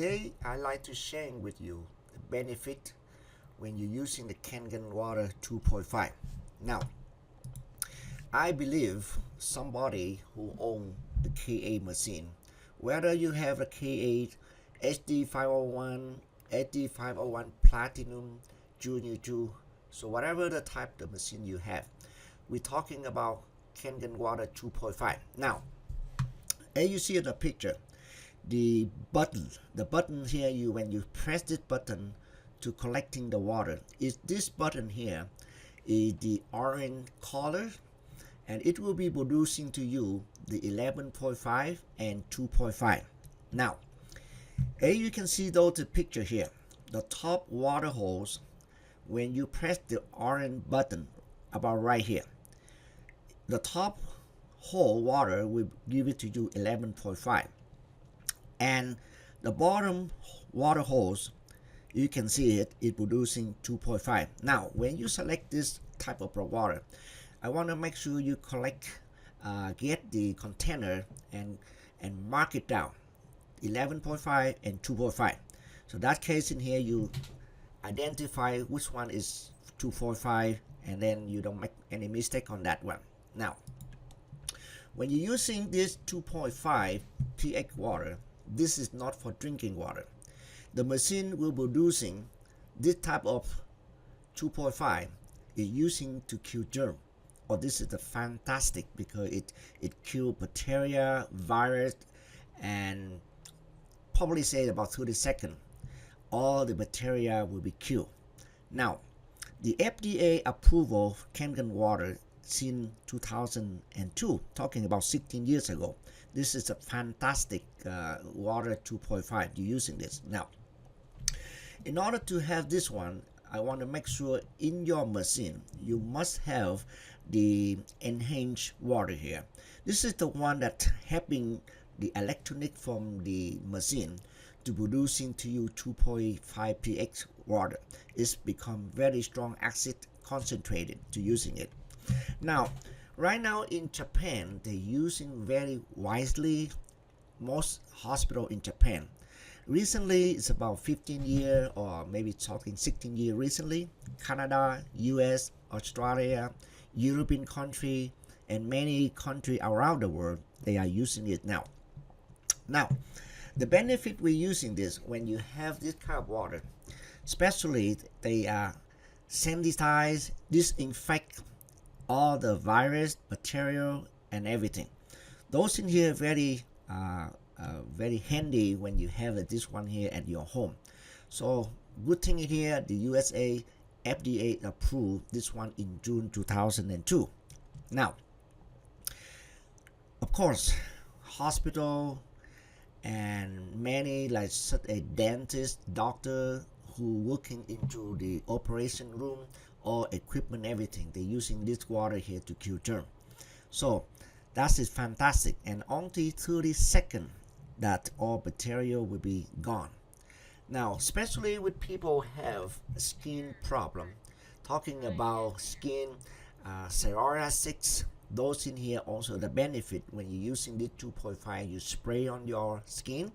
Today I'd like to share with you the benefit when you're using the Kangen Water 2.5. Now, I believe somebody who owns the K8 machine, whether you have a K8 HD501, HD501 Platinum, Junior 2, so whatever the type of machine you have, we're talking about Kangen Water 2.5. Now, as you see in the picture, the button here, when you press this button to collecting the water, is this button here is the orange color, and it will be producing to you the 11.5 and 2.5. Now, as you can see though the picture here, the top water hose, when you press the orange button about right here, the top hole water will give it to you 11.5. And the bottom water hose, you can see it producing 2.5. Now, when you select this type of water, I want to make sure you get the container and mark it down, 11.5 and 2.5. So that case in here, you identify which one is 2.5, and then you don't make any mistake on that one. Now, when you're using this 2.5 pH water, this is not for drinking water. The machine will be producing this type of 2.5 is using to kill germ. Or this is the fantastic because it kills bacteria, virus, and probably say about 30 seconds, all the bacteria will be killed. Now, the FDA approval of Kangen water since 2002, talking about 16 years ago. This is a fantastic water 2.5. You're using this. Now, in order to have this one, I want to make sure in your machine, you must have the enhanced water here. This is the one that helping the electronic from the machine to producing to you 2.5 pH water. It's become very strong acid concentrated to using it. Now, right now in Japan, they're using very wisely most hospital in Japan. Recently, it's about 15 years or maybe talking 16 years recently, Canada, US, Australia, European country, and many countries around the world, they are using it now. Now, the benefit we're using this, when you have this kind of water, especially they are sanitize, disinfect all the virus, bacteria, and everything. Those in here very very handy when you have this one here at your home. So good thing here, the USA FDA approved this one in June 2002. Now, of course, hospital and many like such a dentist, doctor who working into the operation room or equipment, everything, they're using this water here to kill germ. So that is fantastic, and only 30 seconds that all bacteria will be gone. Now, especially with people have skin problem, talking about skin psoriasis, those in here also the benefit when you're using this 2.5, you spray on your skin.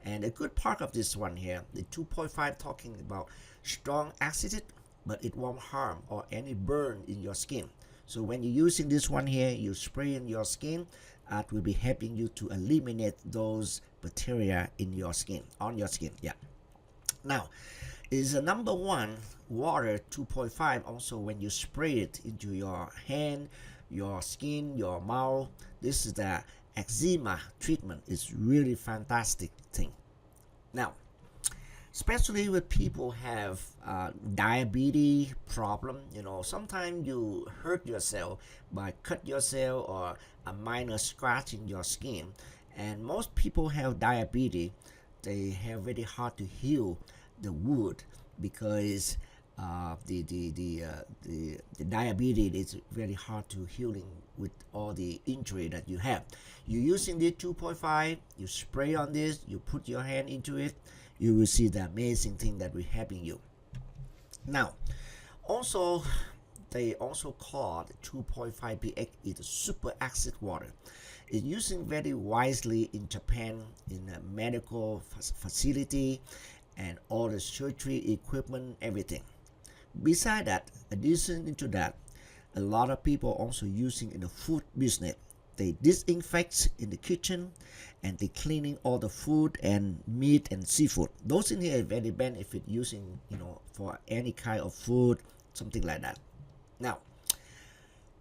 And a good part of this one here, the 2.5 talking about strong acid, but it won't harm or any burn in your skin. So when you're using this one here, you spray in your skin, it will be helping you to eliminate those bacteria in your skin, on your skin. Yeah. Now, is the number one water 2.5 also when you spray it into your hand, your skin, your mouth. This is the eczema treatment. It's really fantastic thing. Now, especially with people have diabetes problem, you know, sometimes you hurt yourself by cut yourself or a minor scratch in your skin, and most people have diabetes. They have very hard to heal the wound because the diabetes is very hard to healing with all the injury that you have. You're using the 2.5, you spray on this, you put your hand into it, you will see the amazing thing that we're helping you. Now, also they also call 2.5 pH is super acid water. It's using very wisely in Japan in a medical facility and all the surgery equipment, everything. Beside that, addition to that, a lot of people also using in the food business. They disinfect in the kitchen and they cleaning all the food and meat and seafood. Those in here are very benefit using, for any kind of food, something like that. Now,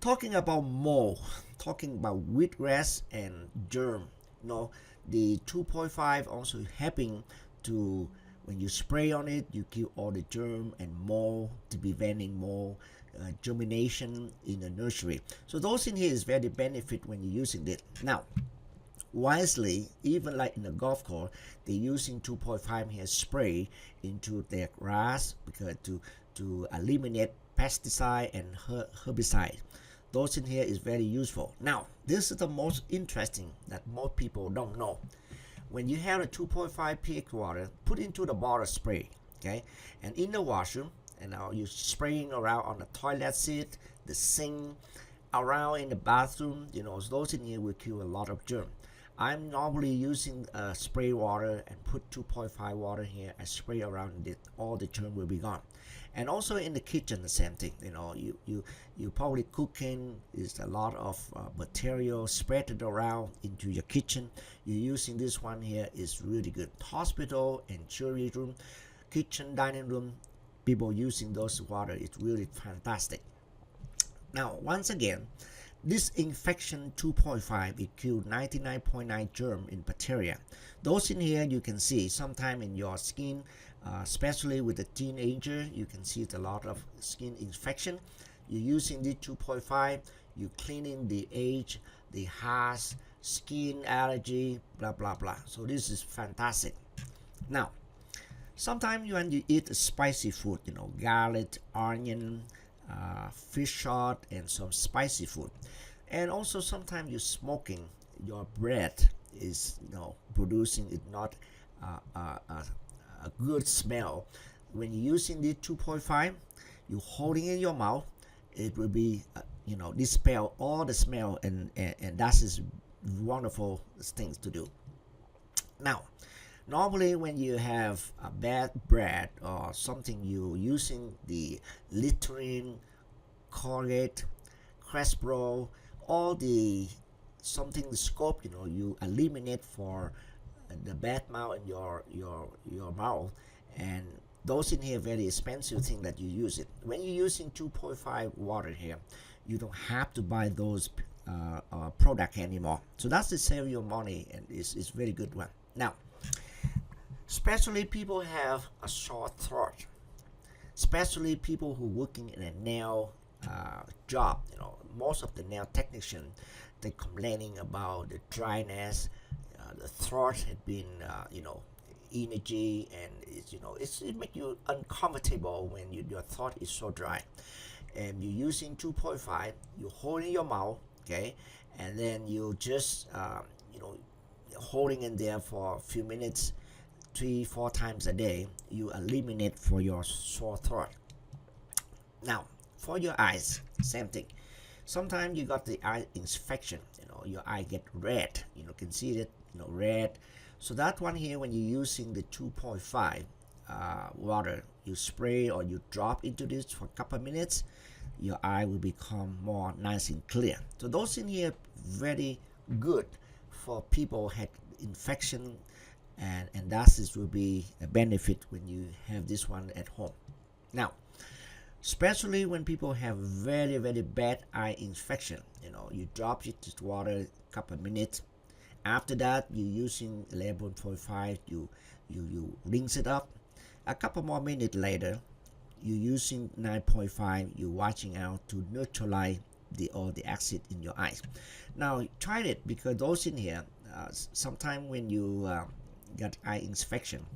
talking about mold, talking about wheatgrass and germ, the 2.5 also helping to, when you spray on it, you kill all the germ and mold to preventing mold germination in the nursery. So those in here is very benefit when you're using it. Now, wisely, even like in the golf course, they're using 2.5 here spray into their grass because to eliminate pesticide and herbicide. Those in here is very useful. Now, this is the most interesting that most people don't know. When you have a 2.5 pH water, put into the bottle spray, okay, and in the washroom, and now you're spraying around on the toilet seat, the sink, around in the bathroom, those in here will kill a lot of germ. I'm normally using spray water and put 2.5 water here. I spray around it, all the germ will be gone. And also in the kitchen, the same thing. You probably cooking is a lot of material spread around into your kitchen. You're using this one here is really good. Hospital and surgery room, kitchen, dining room, people using those water is really fantastic. Now, once again, this infection 2.5 it killed 99.9 germ in bacteria. Those in here you can see sometime in your skin, especially with the teenager, you can see a lot of skin infection. You're using the 2.5, you cleaning the age, the heart, skin allergy, blah blah blah. So this is fantastic. Now, sometimes when you eat spicy food, garlic, onion, fish sauce, and some spicy food, and also sometimes you're smoking, your breath is producing it not a good smell. When you're using the 2.5, you holding in your mouth, it will be dispel all the smell, and that is wonderful things to do. Now, normally when you have a bad breath or something, you using the Listerine, Colgate, Crespro, all the something scope, you eliminate for the bad mouth in your mouth, and those in here very expensive thing that you use it. When you're using 2.5 water here, you don't have to buy those product anymore. So that's to save your money, and it's very good one. Now, especially people have a sore throat, especially people who working in a nail job. Most of the nail technician, they complaining about the dryness, the throat had been energy, and it make you uncomfortable when your throat is so dry. And you're using 2.5, you hold in your mouth, okay, and then you just holding in there for a few minutes, 3-4 times a day, you eliminate for your sore throat. Now, for your eyes, same thing. Sometimes you got the eye infection, your eye get red, can see it, red. So that one here, when you're using the 2.5 water, you spray or you drop into this for a couple of minutes, your eye will become more nice and clear. So those in here very good for people had infection, and that will be a benefit when you have this one at home. Now, especially when people have very, very bad eye infection, you drop it to water a couple of minutes. After that, you're using 11.5, you rinse it up. A couple more minutes later, you're using 9.5, you're watching out to neutralize all the acid in your eyes. Now, try it, because those in here, sometimes when you got eye infection,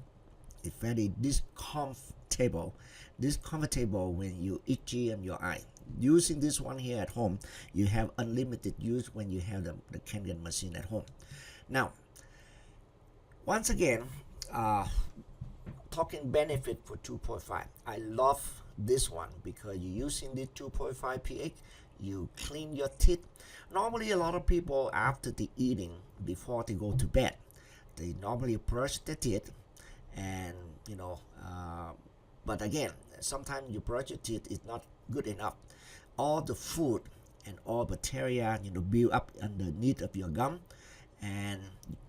it's very discomfortable when you itchy on your eye. Using this one here at home, you have unlimited use when you have the Kangen machine at home. Now, once again, talking benefit for 2.5, I love this one because you're using the 2.5 pH. You clean your teeth. Normally, a lot of people after the eating, before they go to bed, they normally brush their teeth, and but again, sometimes you brush your teeth is not good enough. All the food and all bacteria build up underneath of your gum, and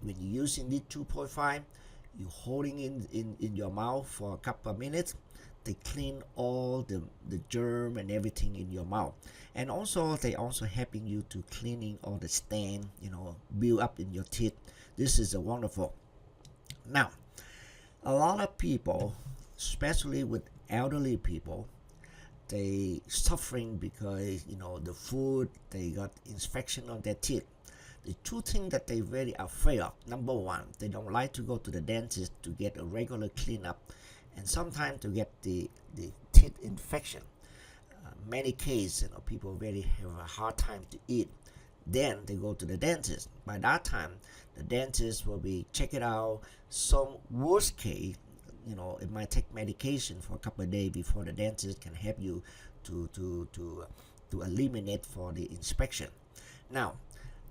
when you're using the 2.5, you're holding in your mouth for a couple of minutes. They clean all the germ and everything in your mouth, and also they also helping you to cleaning all the stain build up in your teeth. This is a wonderful. Now, a lot of people, especially with elderly people, they suffering because the food, they got infection on their teeth. The two things that they very afraid of: number one, they don't like to go to the dentist to get a regular cleanup, and sometimes to get the teeth infection. Many cases, people really have a hard time to eat. Then they go to the dentist. By that time, the dentist will be check it out. Some worst case, it might take medication for a couple of days before the dentist can help you to eliminate for the inspection. Now,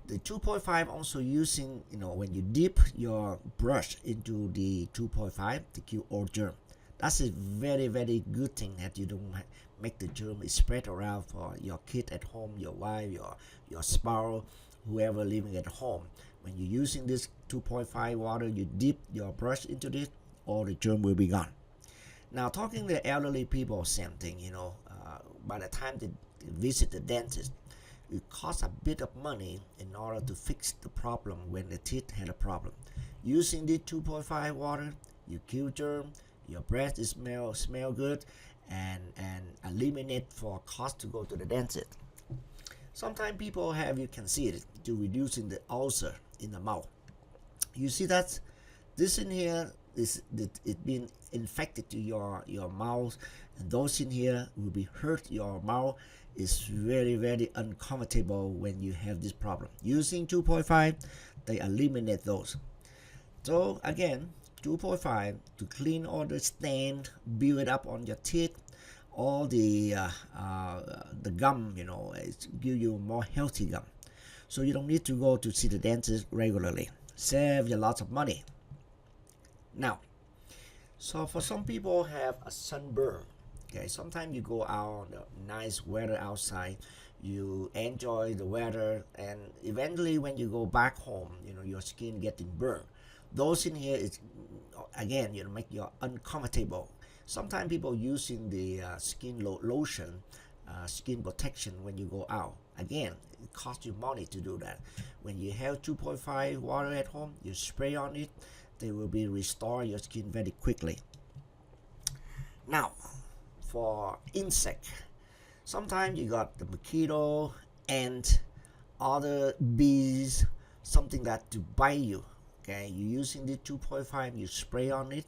the 2.5 also using, when you dip your brush into the 2.5 to kill all germ. That's a very, very good thing that you don't make the germ spread around for your kid at home, your wife, your spouse, whoever living at home. When you're using this 2.5 water, you dip your brush into this, all the germ will be gone. Now, talking to elderly people, same thing. By the time they visit the dentist, it costs a bit of money in order to fix the problem when the teeth had a problem. Using the 2.5 water, you kill germ, your breath smell good, and eliminate for cost to go to the dentist. Sometimes people have, you can see it, to reducing the ulcer in the mouth. You see that this in here is it been infected to your mouth, and those in here will be hurt your mouth. Is very, very uncomfortable when you have this problem. Using 2.5, they eliminate those. So again, 2.5 to clean all the stain, build it up on your teeth, all the gum, it give you more healthy gum. So you don't need to go to see the dentist regularly. Save you lots of money. Now, so for some people have a sunburn. Okay, sometimes you go out, nice weather outside, you enjoy the weather, and eventually when you go back home, your skin getting burned. Those in here is, again, make you uncomfortable. Sometimes people using the skin lotion, skin protection when you go out. Again, it costs you money to do that. When you have 2.5 water at home, you spray on it, they will be restore your skin very quickly. Now, for insect, sometimes you got the mosquito, ant, other bees, something that to bite you. Okay, you using the 2.5, you spray on it,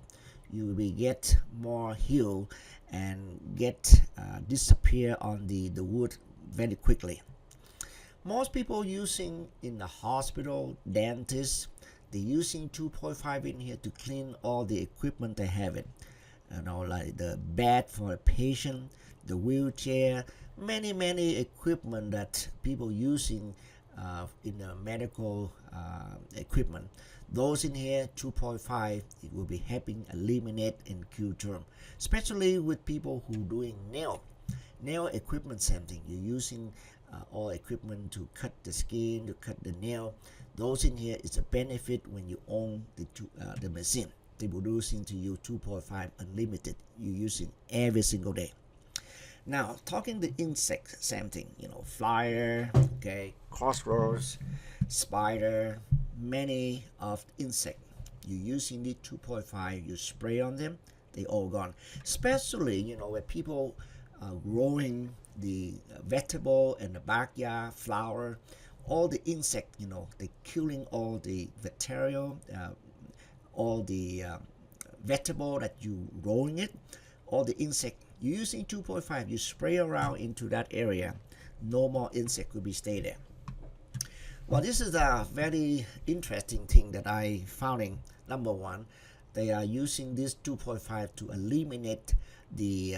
you will get more heal and get disappear on the wood very quickly. Most people using in the hospital, dentists, they're using 2.5 in here to clean all the equipment they have it. Like the bed for a patient, the wheelchair, many equipment that people using in the medical equipment. Those in here, 2.5, it will be helping eliminate and kill germ. Especially with people who doing nail equipment, same thing. You're using all equipment to cut the skin, to cut the nail. Those in here is a benefit when you own the machine. They producing to you 2.5 unlimited. You using every single day. Now, talking the insect, same thing. Flyer, okay, crossroads, spider, many of insect. You using the 2.5, you spray on them, they all gone. Especially, where people growing the vegetable in the backyard, flower, all the insect, they killing all the bacteria, all the vegetable that you growing it, all the insect. You using 2.5, you spray around into that area, no more insect could be stay there. Well, this is a very interesting thing that I found. Number one, they are using this 2.5 to eliminate the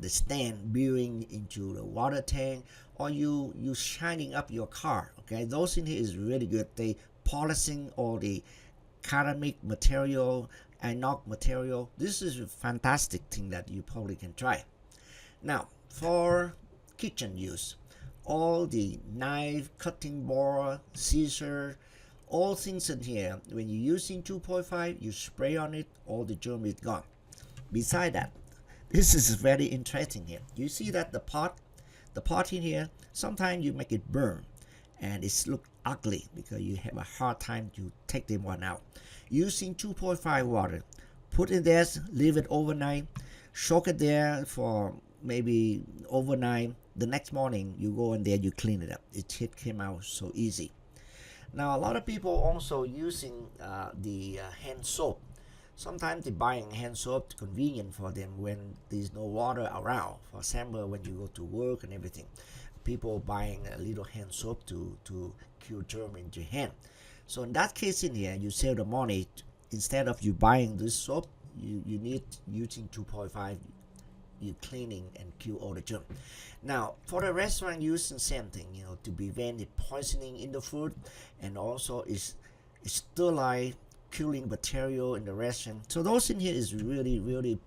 stain building into the water tank, or you shining up your car. Okay, those in here is really good. They polishing all the ceramic material, inox material. This is a fantastic thing that you probably can try. Now, for kitchen use, all the knife, cutting board, scissor, all things in here, when you're using 2.5, you spray on it, all the germ is gone. Beside that, this is very interesting here. You see that the pot in here, sometimes you make it burn and it's look ugly because you have a hard time to take them one out. Using 2.5 water, put in there, leave it overnight, soak it there for maybe overnight. The next morning you go in there, you clean it up. It came out so easy. Now a lot of people also using the hand soap. Sometimes they buying hand soap, convenient for them when there's no water around. For example, when you go to work and everything, people buying a little hand soap to kill germ in your hand. So in that case in here, you save the money. Instead of you buying this soap, you need using 2.5. You cleaning and kill all the germ. Now for the restaurant, using same thing, to prevent the poisoning in the food, and also is sterilize, killing material in the restaurant. So those in here is really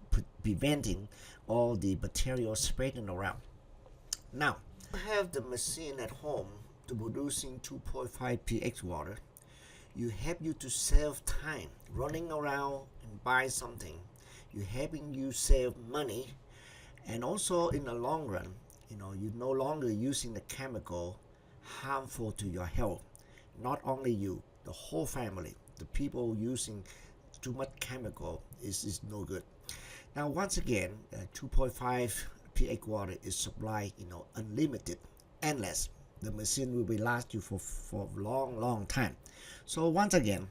preventing all the material spreading around. Now I have the machine at home to producing 2.5 pH water. You help you to save time running around and buy something. You helping you save money, and also in the long run, you're no longer using the chemical harmful to your health. Not only you, the whole family. The people using too much chemical is no good. Now once again, 2.5 pH water is supplied, unlimited, endless. The machine will be last you for long time. So once again,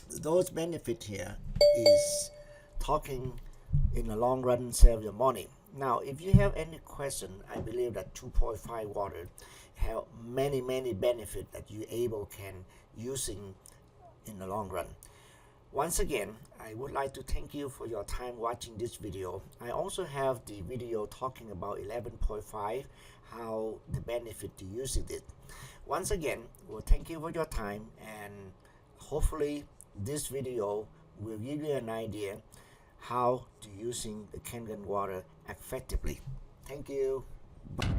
those benefits here is talking in the long run save your money. Now if you have any question, I believe that 2.5 water have many benefits that you can using in the long run. Once again, I would like to thank you for your time watching this video. I also have the video talking about 11.5, how the benefit to using it. Once again, well, thank you for your time, and hopefully this video will give you an idea how to using the Kangen water effectively. Thank you. Bye.